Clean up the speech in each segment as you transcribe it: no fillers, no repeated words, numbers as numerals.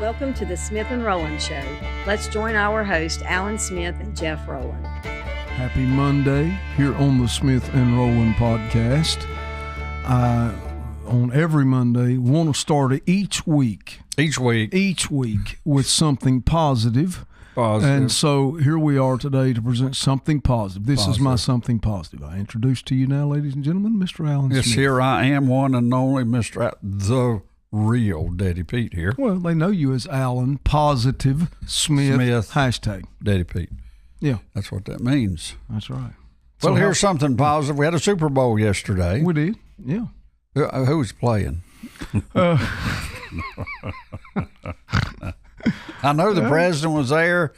Welcome to the Smith and Rowland Show. Let's join our host, Alan Smith and Jeff Rowland. Happy Monday here on the Smith and Rowland podcast. On every Monday, we want to start each week with something positive. And so here we are today to present something positive. This is my something positive. I introduce to you now, ladies and gentlemen, Mr. Alan Smith. Yes, here I am, one and only Mr. The real Daddy Pete here. Well, they know you as Alan Positive Smith. Hashtag Daddy Pete. Yeah. That's what that means. That's right. Well, here's something positive. We had a Super Bowl yesterday. We did, yeah. Who was playing? I know the president was there.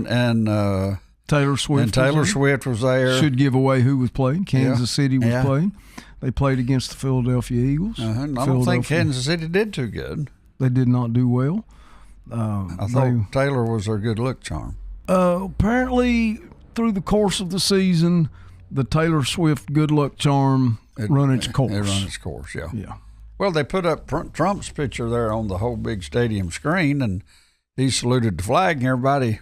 And Taylor Swift was there. Should give away who was playing. Kansas City was playing. They played against the Philadelphia Eagles. I don't think Kansas City did too good. They did not do well. I thought Taylor was their good luck charm. Apparently, through the course of the season, the Taylor Swift good luck charm run its course. It run its course, yeah. Yeah. Well, they put up Trump's picture there on the whole big stadium screen, and he saluted the flag, and everybody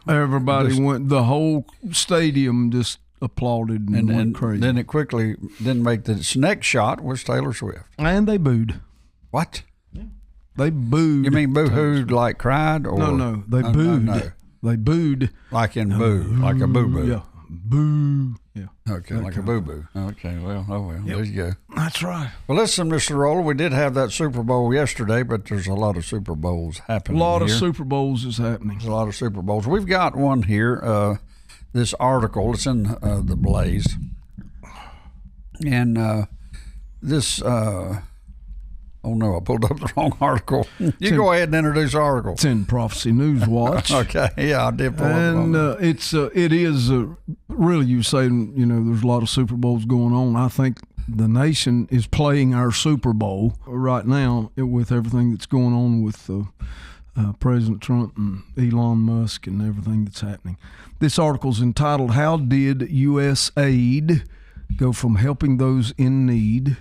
went. The whole stadium just applauded and went crazy. Then it quickly didn't make the next shot was Taylor Swift, and they booed. What? Yeah. They booed. You mean boo-hooed like cried? Or? No, they booed. No. They booed. Like in boo, like a boo-boo. Yeah, boo. Yeah. Okay, like a boo-boo. Okay, well, yep. There you go. That's right. Well, listen, Mr. Rowland, we did have that Super Bowl yesterday, but there's a lot of Super Bowls happening A lot here. of Super Bowls is happening. There's a lot of Super Bowls. We've got one here, this article. It's in the Blaze. And this... Oh, no, I pulled up the wrong article. Go ahead and introduce the article. It's in Prophecy News Watch. Okay, yeah, I did pull up the wrong article. It is really, you say, there's a lot of Super Bowls going on. I think the nation is playing our Super Bowl right now with everything that's going on with President Trump and Elon Musk and everything that's happening. This article's entitled, How Did USAID Go From Helping Those in Need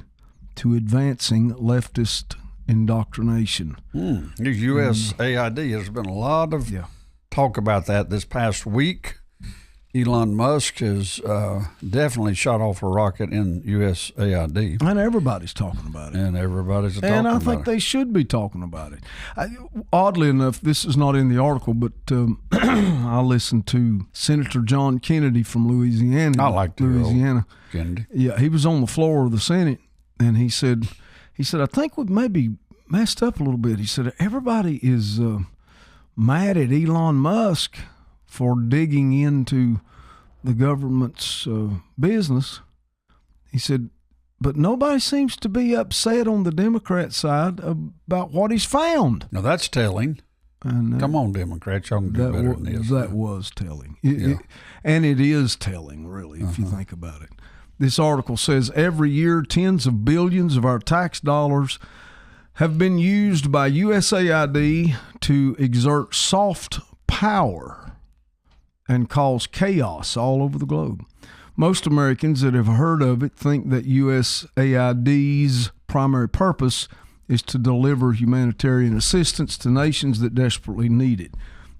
to Advancing Leftist Indoctrination? USAID, there's been a lot of talk about that this past week. Elon Musk has definitely shot off a rocket in USAID. And everybody's talking about it. And I think they should be talking about it. Oddly enough, this is not in the article, but I listened to Senator John Kennedy from Louisiana. I like Louisiana. Kennedy. Yeah, he was on the floor of the Senate. And he said, I think we've maybe messed up a little bit. He said, everybody is mad at Elon Musk for digging into the government's business. He said, but nobody seems to be upset on the Democrat side about what he's found. Now, that's telling. And, come on, Democrats, y'all can do better than this. That was telling. And it is telling, really, if you think about it. This article says every year tens of billions of our tax dollars have been used by USAID to exert soft power and cause chaos all over the globe. Most Americans that have heard of it think that USAID's primary purpose is to deliver humanitarian assistance to nations that desperately need it.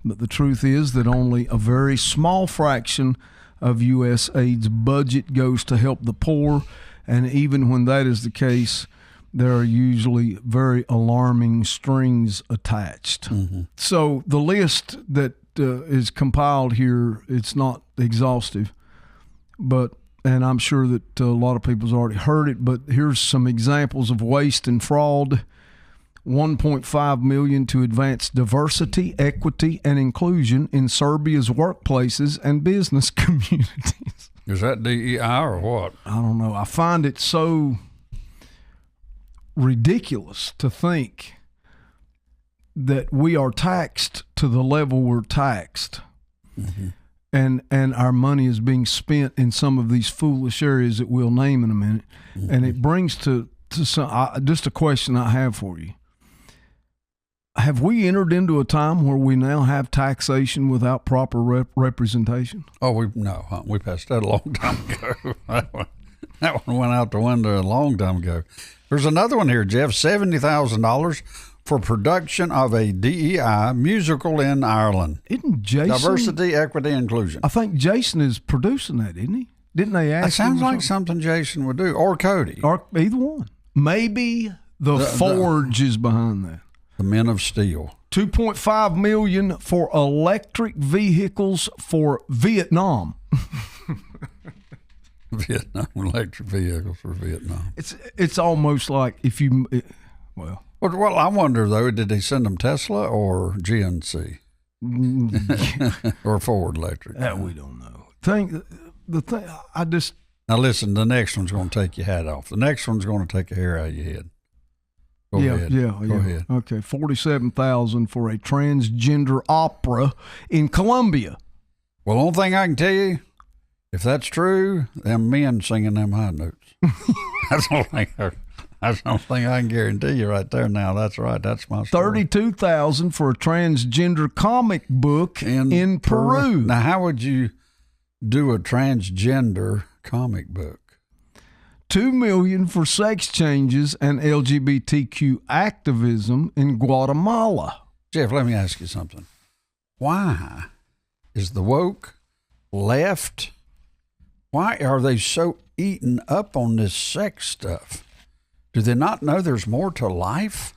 But the truth is that only a very small fraction of USAID's budget goes to help the poor, and even when that is the case, there are usually very alarming strings attached. Mm-hmm. So the list that is compiled here, it's not exhaustive, and I'm sure that a lot of people's already heard it, but here's some examples of waste and fraud. $1.5 million to advance diversity, equity, and inclusion in Serbia's workplaces and business communities. Is that DEI or what? I don't know. I find it so ridiculous to think that we are taxed to the level we're taxed. Mm-hmm. And our money is being spent in some of these foolish areas that we'll name in a minute. Mm-hmm. And it brings to some, just a question I have for you. Have we entered into a time where we now have taxation without proper representation? Oh, we passed that a long time ago. That one went out the window a long time ago. There's another one here, Jeff, $70,000 for production of a DEI musical in Ireland. Isn't Jason Diversity, equity, inclusion. I think Jason is producing that, isn't he? Didn't they ask? That sounds like something Jason would do, or Cody, or either one. Maybe the Forge is behind that. The Men of Steel. $2.5 million for electric vehicles for Vietnam. Vietnam, electric vehicles for Vietnam. It's almost like if you well, I wonder though, did they send them Tesla or GNC or Ford Electric? That we don't know. Now listen, the next one's going to take your hat off. The next one's going to take a hair out of your head. Go ahead. Go ahead. Okay, $47,000 for a transgender opera in Colombia. Well, the only thing I can tell you, if that's true, them men singing them high notes. That's the only thing I can guarantee you right there. Now, that's right. That's my story. $32,000 for a transgender comic book in Peru. Now, how would you do a transgender comic book? $2 million for sex changes and LGBTQ activism in Guatemala. Jeff, let me ask you something. Why is the woke left? Why are they so eaten up on this sex stuff? Do they not know there's more to life?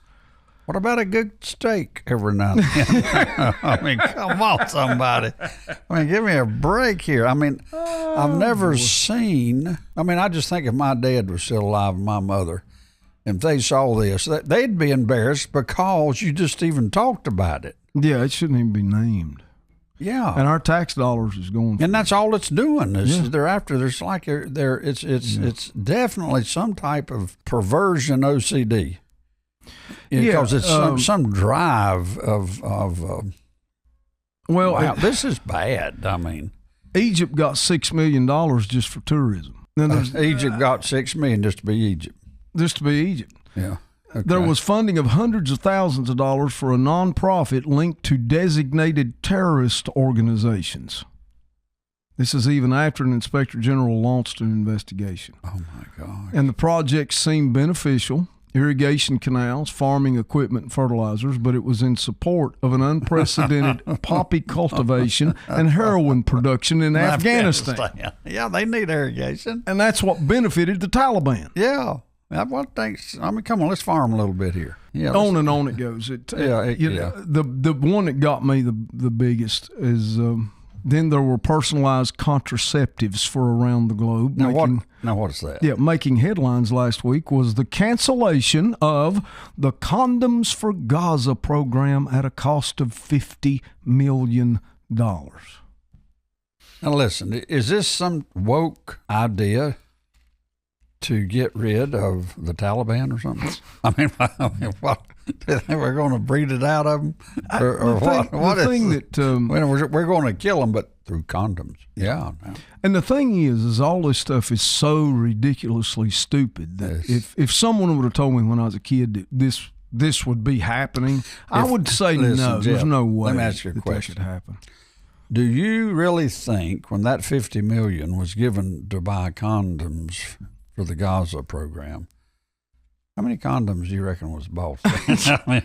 What about a good steak every now and then? I mean, come on, somebody. I mean, give me a break here. I mean, I've never seen. I mean, I just think if my dad was still alive and my mother, if they saw this, they'd be embarrassed because you just even talked about it. Yeah, it shouldn't even be named. Yeah, and our tax dollars is going. And that's all it's doing. They're after. There's like it's definitely some type of perversion OCD. Because it's some drive of wow, this is bad. I mean, Egypt got $6 million just for tourism. Egypt got $6 million just to be Egypt. Just to be Egypt. Yeah. Okay. There was funding of hundreds of thousands of dollars for a nonprofit linked to designated terrorist organizations. This is even after an inspector general launched an investigation. Oh my God! And the projects seemed beneficial. Irrigation canals, farming equipment, and fertilizers, but it was in support of an unprecedented poppy cultivation and heroin production in Afghanistan. Yeah, they need irrigation. And that's what benefited the Taliban. Yeah. I mean, come on, let's farm a little bit here. Yeah, on and on it goes. The one that got me the biggest is then there were personalized contraceptives for around the globe. Now what is that? Yeah, making headlines last week was the cancellation of the Condoms for Gaza program at a cost of $50 million. Now listen, is this some woke idea to get rid of the Taliban or something? I mean, what? We're going to breed it out of them, or what? What is that? We're going to kill them, but through condoms. Yeah. And the thing is all this stuff is so ridiculously stupid that if someone would have told me when I was a kid that this would be happening, I would say no. Jeff, there's no way. Let me ask you a question. That should happen. Do you really think when that $50 million was given to buy condoms for the Gaza program, how many condoms do you reckon was bought? I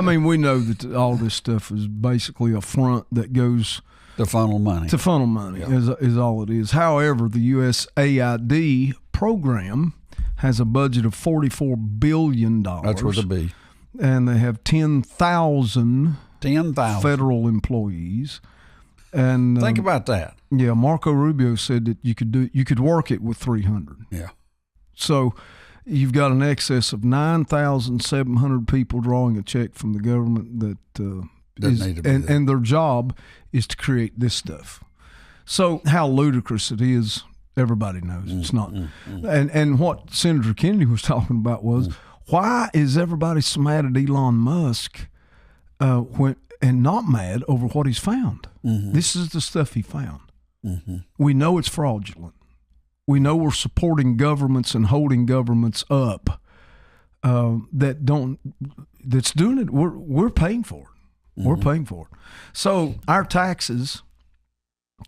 mean, we know that all this stuff is basically a front that goes to funnel money. Yeah. is all it is. However, the USAID program has a budget of $44 billion. That's what it'll be. And they have 10,000 federal employees. And think about that. Yeah, Marco Rubio said that you could work it with 300. Yeah. So you've got an excess of 9,700 people drawing a check from the government and their job is to create this stuff. So how ludicrous it is, everybody knows it's not. And what Senator Kennedy was talking about was why is everybody so mad at Elon Musk and not mad over what he's found? This is the stuff he found. We know it's fraudulent. We know we're supporting governments and holding governments up that's doing it. We're paying for it. We're paying for it. So our taxes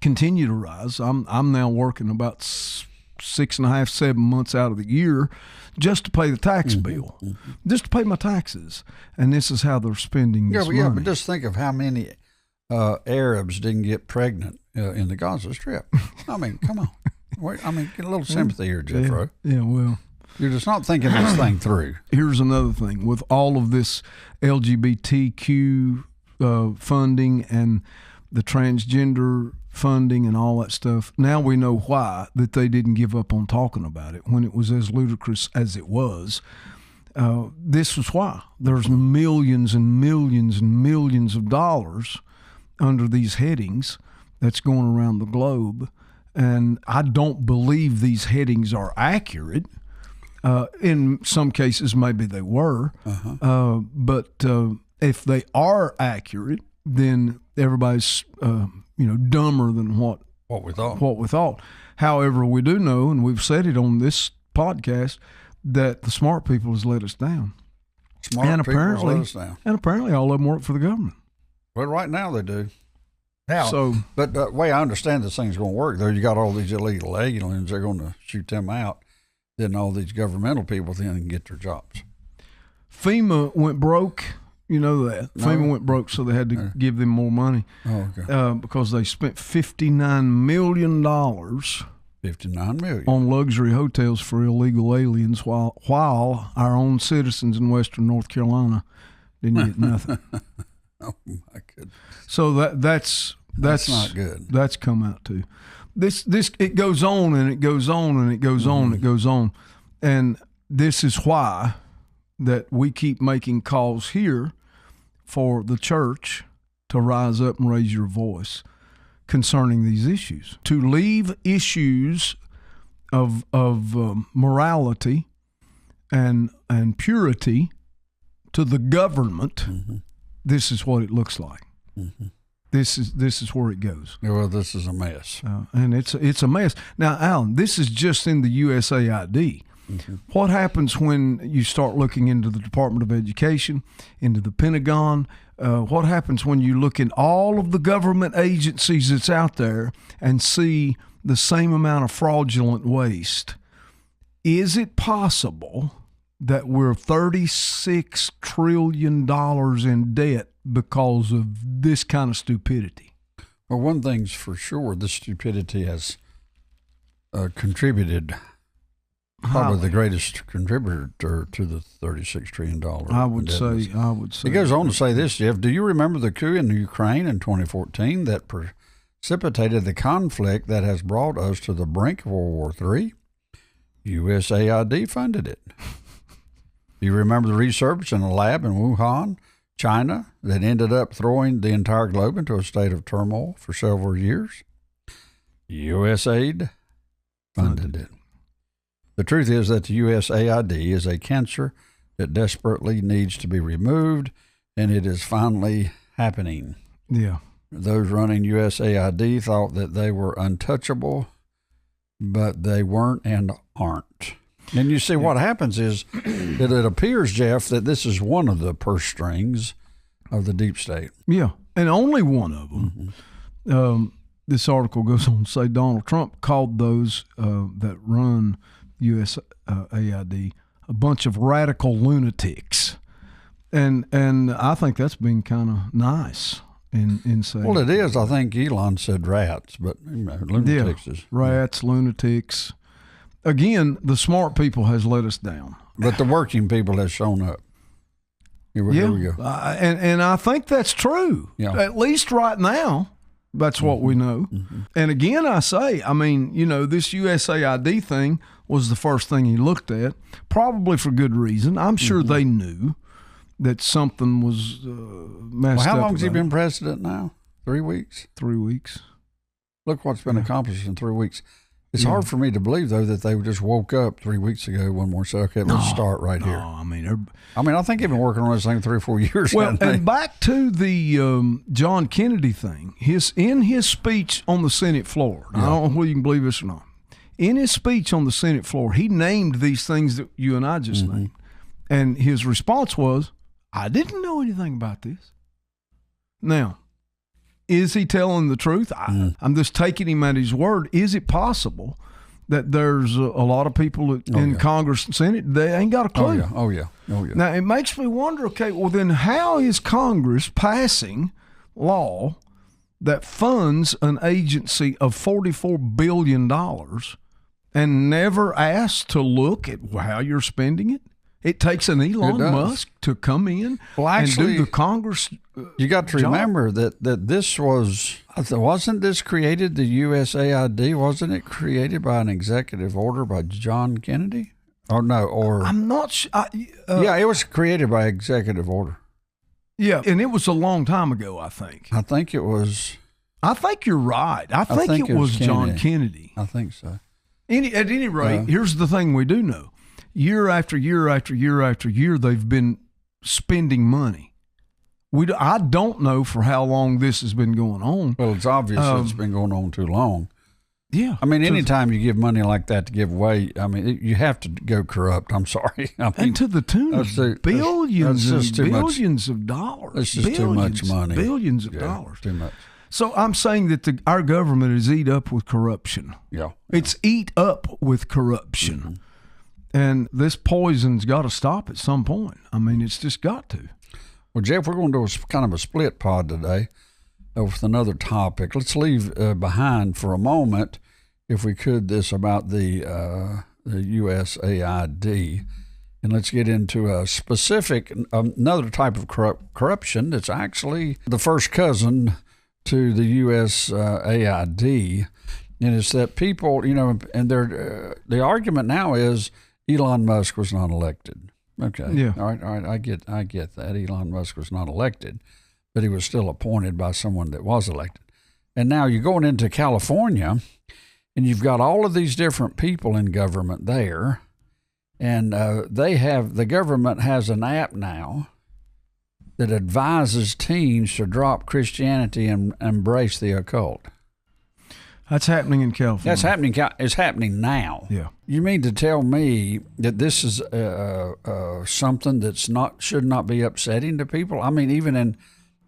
continue to rise. I'm now working about 6.5, 7 months out of the year just to pay the tax bill, just to pay my taxes. And this is how they're spending this money. Yeah, but just think of how many Arabs didn't get pregnant in the Gaza Strip. I mean, come on. Wait, I mean, get a little sympathy here, Jeff Rowe. Yeah, well. You're just not thinking this thing through. Here's another thing. With all of this LGBTQ funding and the transgender funding and all that stuff, now we know why that they didn't give up on talking about it when it was as ludicrous as it was. This was why. There's millions and millions and millions of dollars under these headings that's going around the globe. And I don't believe these headings are accurate. In some cases, maybe they were. But if they are accurate, then everybody's dumber than what we thought. However, we do know, and we've said it on this podcast, that the smart people has let us down. Smart people has let us down. And apparently all of them work for the government. Well, right now they do. Now, but the way I understand this thing's going to work, though, you got all these illegal aliens, they're going to shoot them out. Then all these governmental people then can get their jobs. FEMA went broke. You know that. No. FEMA went broke, so they had to give them more money. Oh, okay. Because they spent $59 million. $59 million. On luxury hotels for illegal aliens while our own citizens in Western North Carolina didn't get nothing. Oh, my goodness. So that's not good. That's come out too. This it goes on and it goes on and it goes on and it goes on, and this is why that we keep making calls here for the church to rise up and raise your voice concerning these issues, to leave issues of morality and purity to the government. This is what it looks like. This is where it goes. Well, this is a mess. And it's a mess. Now, Alan, this is just in the USAID. What happens when you start looking into the Department of Education, into the Pentagon? What happens when you look in all of the government agencies that's out there and see the same amount of fraudulent waste? Is it possible that we're $36 trillion in debt because of this kind of stupidity? Well, one thing's for sure, this stupidity has contributed, probably the greatest contributor to the $36 trillion. I would say. It goes on to say this, Jeff. Do you remember the coup in Ukraine in 2014 that precipitated the conflict that has brought us to the brink of World War III? USAID funded it. Do you remember the research in a lab in Wuhan, China, that ended up throwing the entire globe into a state of turmoil for several years? USAID funded it. The truth is that the USAID is a cancer that desperately needs to be removed, and it is finally happening. Yeah. Those running USAID thought that they were untouchable, but they weren't and aren't. And you see, what happens is that it appears, Jeff, that this is one of the purse strings of the deep state. Yeah, and only one of them. This article goes on to say Donald Trump called those that run USAID a bunch of radical lunatics. And I think that's been kind of nice in saying. Well, it is. I think Elon said rats, but lunatics is. Rats, lunatics. Again, the smart people has let us down. But the working people has shown up. Here we go. And I think that's true. Yeah. At least right now, that's what we know. And again, I say, I mean, this USAID thing was the first thing he looked at, probably for good reason. I'm sure they knew that something was messed up. How long has he been president now? 3 weeks? 3 weeks. Look what's been accomplished in 3 weeks. It's hard for me to believe, though, that they just woke up 3 weeks ago one more. So, okay, let's start right here. I mean, I think they've been working on this thing 3 or 4 years. Well, and back to the John Kennedy thing. In his speech on the Senate floor, I don't know whether you can believe this or not. In his speech on the Senate floor, he named these things that you and I just named. And his response was, I didn't know anything about this. Now, is he telling the truth? I'm just taking him at his word. Is it possible that there's a lot of people in Congress and Senate, they ain't got a clue. Oh yeah. Now, it makes me wonder, okay, well, then how is Congress passing law that funds an agency of $44 billion and never asks to look at how you're spending it? It takes an Elon Musk to come in and do the Congress you got to remember that this wasn't this created, the USAID, wasn't it created by an executive order by John Kennedy? Or no, or I'm not sure. Yeah, it was created by executive order. Yeah, and it was a long time ago, I think. I think it was. I think you're right. I think it was John Kennedy. I think so. At any rate, here's the thing we do know. Year after year after year after year, they've been spending money. I don't know for how long this has been going on. Well, it's obvious it's been going on too long. Yeah. I mean, anytime you give money like that to give away, I mean, you have to go corrupt. I'm sorry. I mean, and to the tune of billions and billions of dollars. It's just too much money. Billions of dollars. Too much. So I'm saying that our government is eat up with corruption. Yeah. It's eat up with corruption. Mm-hmm. And this poison's got to stop at some point. I mean, it's just got to. Well, Jeff, we're going to do kind of a split pod today with another topic. Let's leave behind for a moment, if we could, this about the USAID. And let's get into a specific, another type of corruption that's actually the first cousin to the USAID. And it's that people, and the argument now is Elon Musk was not elected. Okay. Yeah. All right. I get that. Elon Musk was not elected, but he was still appointed by someone that was elected. And now you're going into California, and you've got all of these different people in government there, and the government has an app now that advises teens to drop Christianity and embrace the occult. That's happening in California. That's happening. It's happening now. Yeah. You mean to tell me that this is something that's should not be upsetting to people? I mean, even in,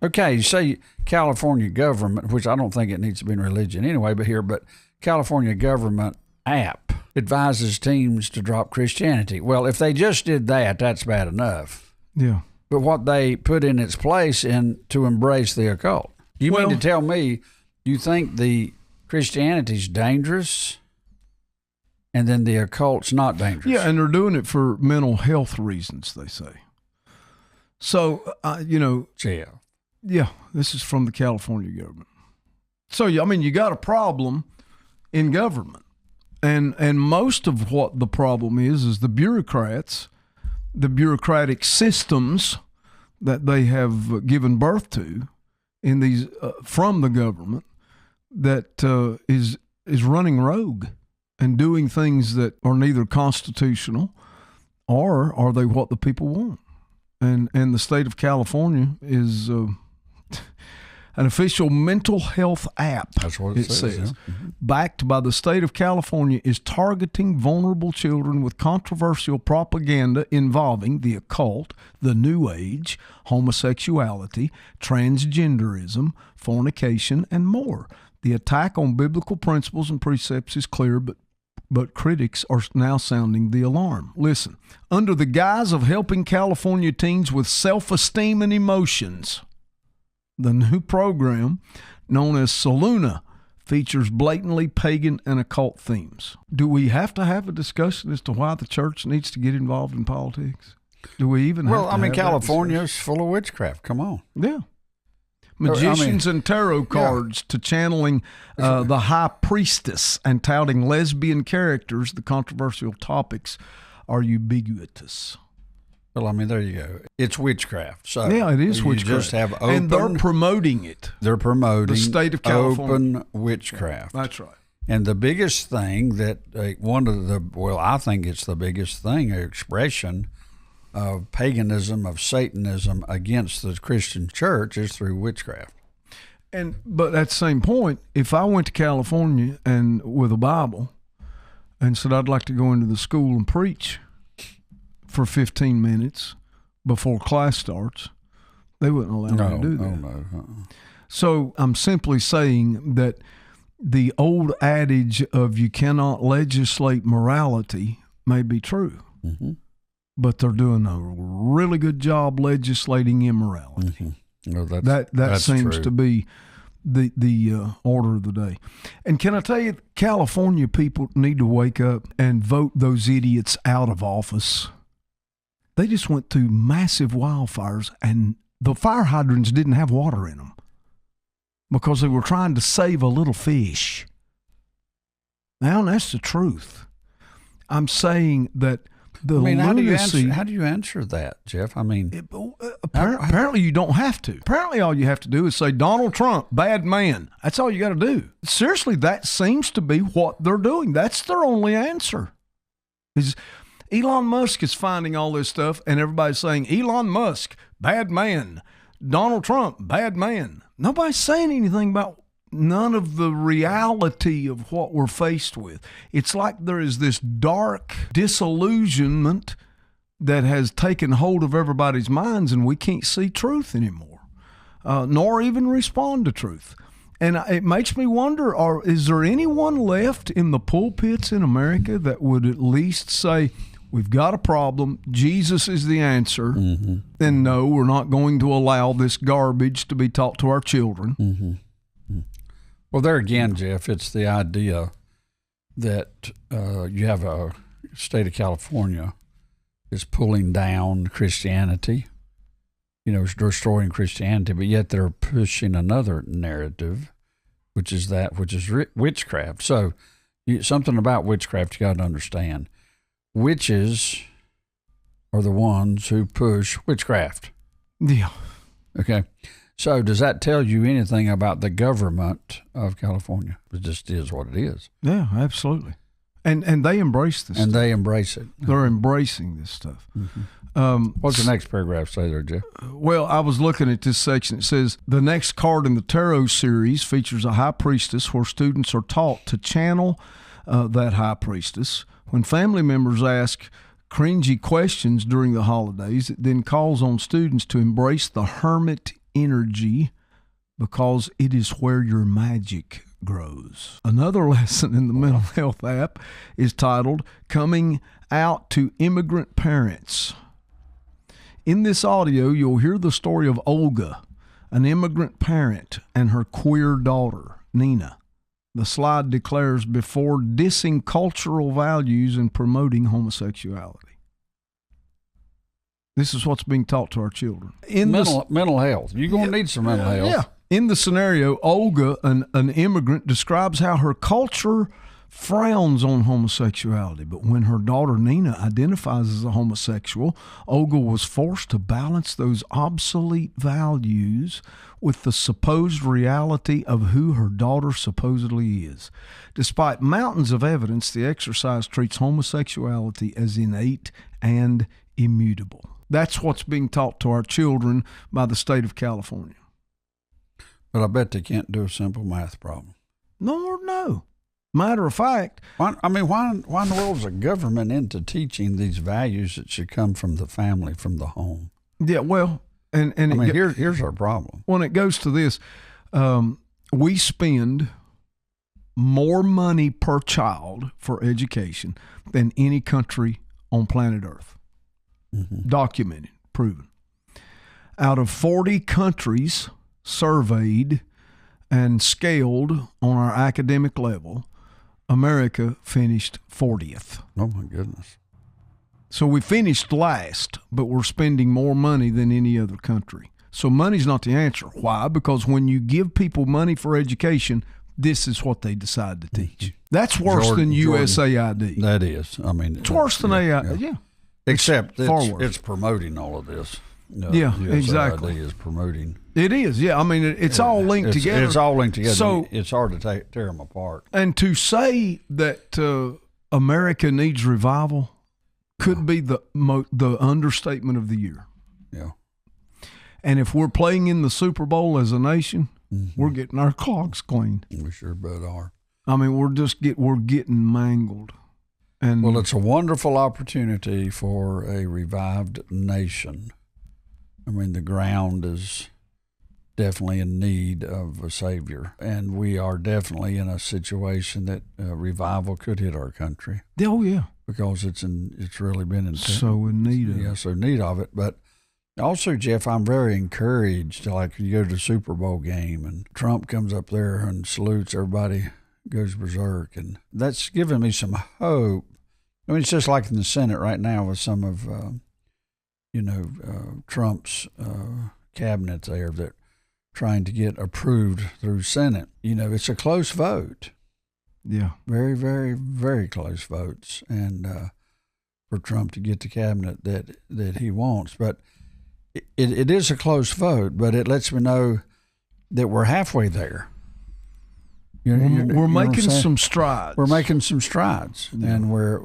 you say California government, which I don't think it needs to be in religion anyway, but California government app advises teens to drop Christianity. Well, if they just did that, that's bad enough. Yeah. But what they put in its place to embrace the occult. You mean to tell me you think the Christianity's dangerous, and then the occult's not dangerous? Yeah, and they're doing it for mental health reasons, they say. So, yeah, this is from the California government. So, I mean, you got a problem in government, and most of what the problem is the bureaucrats, the bureaucratic systems that they have given birth to in these from the government, that is running rogue and doing things that are neither constitutional or are they what the people want. And the state of California is an official mental health app. That's what it says. Yeah. Mm-hmm. Backed by the state of California, is targeting vulnerable children with controversial propaganda involving the occult, the New Age, homosexuality, transgenderism, fornication, and more. The attack on biblical principles and precepts is clear, but critics are now sounding the alarm. Listen, under the guise of helping California teens with self-esteem and emotions, the new program, known as Saluna, features blatantly pagan and occult themes. Do we have to have a discussion as to why the church needs to get involved in politics? Do we even have to have California is full of witchcraft. Come on. Yeah. Magicians and tarot cards to channeling the high priestess and touting lesbian characters. The controversial topics are ubiquitous. Well, I mean, there you go. It's witchcraft. So yeah, it is witchcraft. You just have open, and they're promoting it. They're promoting the state of California. Open witchcraft. That's right. And the biggest thing that I think it's the biggest thing, expression of paganism, of Satanism against the Christian church is through witchcraft. But at the same point, if I went to California and with a Bible and said I'd like to go into the school and preach for 15 minutes before class starts, they wouldn't allow me to do that. No. So I'm simply saying that the old adage of you cannot legislate morality may be true, but they're doing a really good job legislating immorality. No, that seems true. to be the order of the day. And can I tell you, California people need to wake up and vote those idiots out of office. They just went through massive wildfires, and the fire hydrants didn't have water in them because they were trying to save a little fish. Now, that's the truth. I'm saying that lunacy. How do you answer that, Jeff? I mean, apparently you don't have to. Apparently all you have to do is say, Donald Trump, bad man. That's all you got to do. Seriously, that seems to be what they're doing. That's their only answer. Elon Musk is finding all this stuff, and everybody's saying, Elon Musk, bad man. Donald Trump, bad man. Nobody's saying anything about none of the reality of what we're faced with. It's like there is this dark disillusionment that has taken hold of everybody's minds, and we can't see truth anymore, nor even respond to truth. And it makes me wonder, is there anyone left in the pulpits in America that would at least say, we've got a problem, Jesus is the answer, and no, we're not going to allow this garbage to be taught to our children? Well, there again, Jeff, it's the idea that you have a state of California is pulling down Christianity, destroying Christianity, but yet they're pushing another narrative, which is witchcraft. So something about witchcraft you got to understand. Witches are the ones who push witchcraft. Yeah. Okay. So does that tell you anything about the government of California? It just is what it is. Yeah, absolutely. And they embrace this And stuff. they embrace it. They're embracing this stuff. What's the next paragraph say there, Jeff? Well, I was looking at this section. It says, the next card in the tarot series features a high priestess where students are taught to channel that high priestess. When family members ask cringy questions during the holidays, it then calls on students to embrace the hermit energy because it is where your magic grows. Another lesson in the mental health app is titled Coming Out to Immigrant Parents. In this audio, you'll hear the story of Olga, an immigrant parent, and her queer daughter, Nina. The slide declares before dissing cultural values and promoting homosexuality. This is what's being taught to our children. Mental health. You're going to need some mental health. Yeah. In the scenario, Olga, an immigrant, describes how her culture frowns on homosexuality. But when her daughter Nina identifies as a homosexual, Olga was forced to balance those obsolete values with the supposed reality of who her daughter supposedly is. Despite mountains of evidence, the exercise treats homosexuality as innate and immutable. That's what's being taught to our children by the state of California. But I bet they can't do a simple math problem. No. Matter of fact, why in the world is the government into teaching these values that should come from the family, from the home? Yeah, well, here's our problem. When it goes to this, we spend more money per child for education than any country on planet Earth. Documented, proven. Out of 40 countries surveyed and scaled on our academic level, America finished 40th. Oh, my goodness. So we finished last, but we're spending more money than any other country. So money's not the answer. Why? Because when you give people money for education, this is what they decide to teach. That's worse than USAID. That is. It's worse than AID. Yeah. Except it's promoting all of this. USAID exactly. is promoting. It is, yeah. It's all linked together. It's all linked together. So it's hard to tear them apart. And to say that America needs revival could be the understatement of the year. Yeah. And if we're playing in the Super Bowl as a nation, we're getting our clogs cleaned. We sure bet are. We're getting mangled. And well, it's a wonderful opportunity for a revived nation. The ground is definitely in need of a Savior. And we are definitely in a situation that revival could hit our country. Oh, yeah. Because it's really been so in need of it. Yeah, so in need of it. But also, Jeff, I'm very encouraged. Like you go to the Super Bowl game and Trump comes up there and salutes everybody, goes berserk. And that's given me some hope. I mean, it's just like in the Senate right now with some of, Trump's cabinet there that trying to get approved through Senate. It's a close vote. Yeah. Very, very, very close votes. And for Trump to get the cabinet that he wants. But it is a close vote, but it lets me know that we're halfway there. We're making some strides. We're making some strides, and we're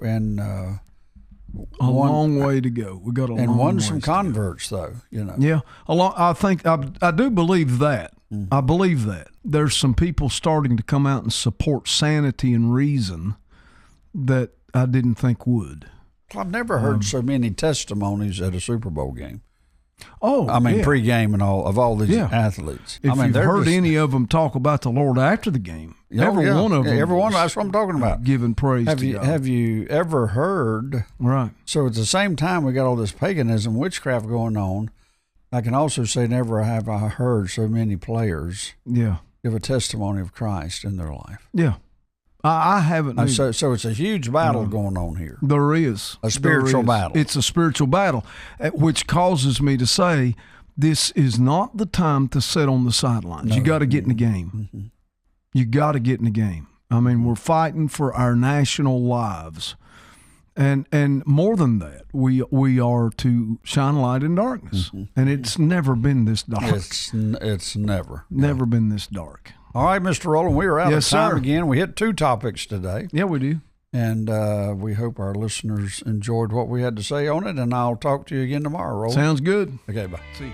a long way to go. We got a and long won way some converts, though. Yeah, I think I do believe that. I believe that there's some people starting to come out and support sanity and reason that I didn't think would. I've never heard so many testimonies at a Super Bowl game. Oh, I mean, yeah. Pregame and all of all these athletes. If you've heard any of them talk about the Lord after the game, every one of them. Every one. That's what I'm talking about. Giving praise to God. Have you ever heard? Right. So at the same time, we got all this paganism, witchcraft going on. I can also say, never have I heard so many players give a testimony of Christ in their life. Yeah. I haven't. So it's a huge battle going on here. There is. A spiritual battle. It's a spiritual battle, which causes me to say this is not the time to sit on the sidelines. No. You got to get in the game. Mm-hmm. You got to get in the game. I mean, we're fighting for our national lives. And more than that, we are to shine light in darkness. Mm-hmm. And it's never been this dark. It's never been this dark. All right, Mr. Rowland, we are out of time sir. again. We hit 2 topics today. Yeah, we do. And we hope our listeners enjoyed what we had to say on it. And I'll talk to you again tomorrow, Rowland. Sounds good. Okay, bye. See you.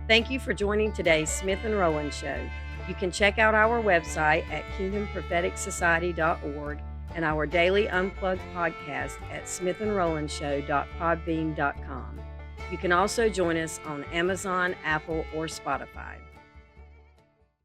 Thank you for joining today's Smith and Rowland Show. You can check out our website at kingdompropheticsociety.org and our daily Unplugged podcast at smithandrowlandshow.podbean.com. You can also join us on Amazon, Apple, or Spotify.